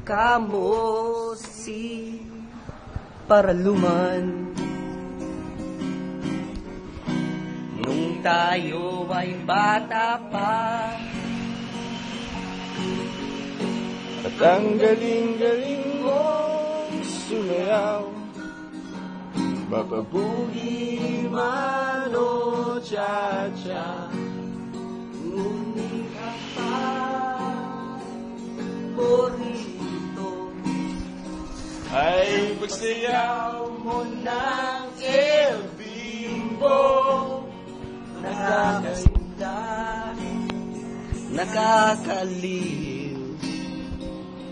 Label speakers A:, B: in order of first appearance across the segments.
A: kamo si Paraluman. Nung tayo ay bata pa,
B: at ang galing-galing mong sumayaw, mapabuhi man o cha-cha,
A: ngunit pa ko rito
B: ay pagsayaw mo ng El Bimbo.
A: nakakasinda, nakakaliw,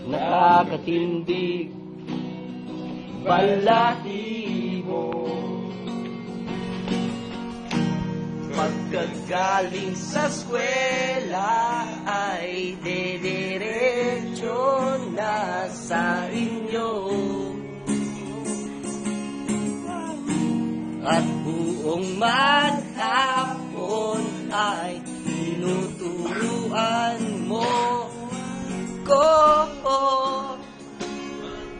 A: nakakatindig, balahibo. Pagkagaling sa eskwela ay dediretso na sa inyo, at buong maghapon ay tinuturuan mo ko.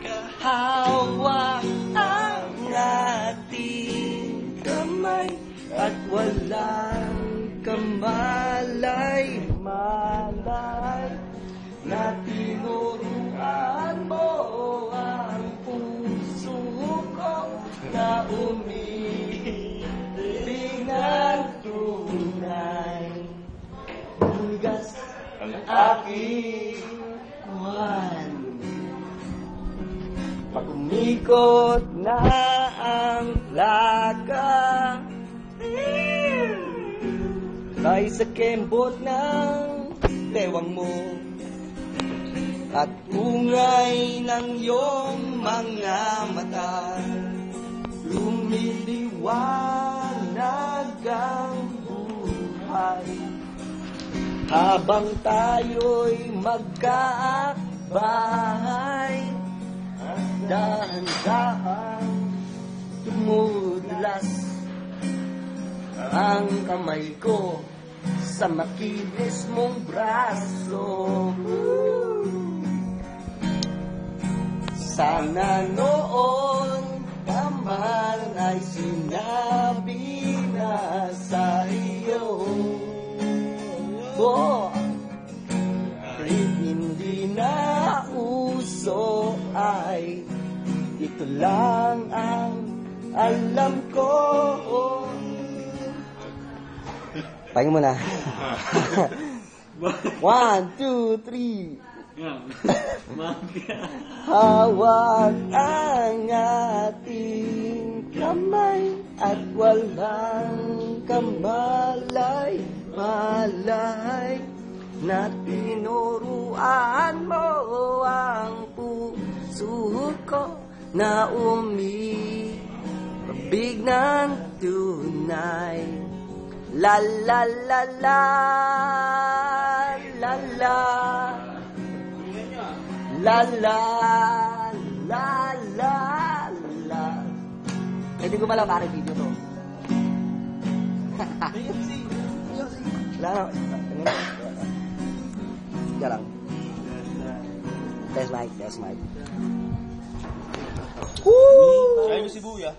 A: Kahawak ang ating kamay at walang kamalay-malay na tinuruan mo ang puso ko na umiibig ng tunay. Bugas ang aking buwan, pag umikot na ang plaka ay sa kembot ng bewang mo at ungay ng iyong mga mata, lumiliwanag ang buhay habang tayo'y magkabahay. Dahan-dahan tumudlas ang kamay ko sa makinis mong braso. Sana noon naman ay sinabi na sa iyo, hindi na uso ay ito lang ang alam ko. Pahinga mo na. 1, 2, 3. Hawak ang ating kamay at walang kamalay-malay na tinuruan mo ang puso ko na umibig ng tunay. La la la la la la la la la la la. Hindi ko pala pare video to. Wala na. Diyan lang. Test mic. Woo!
B: Kaya mo si Buya.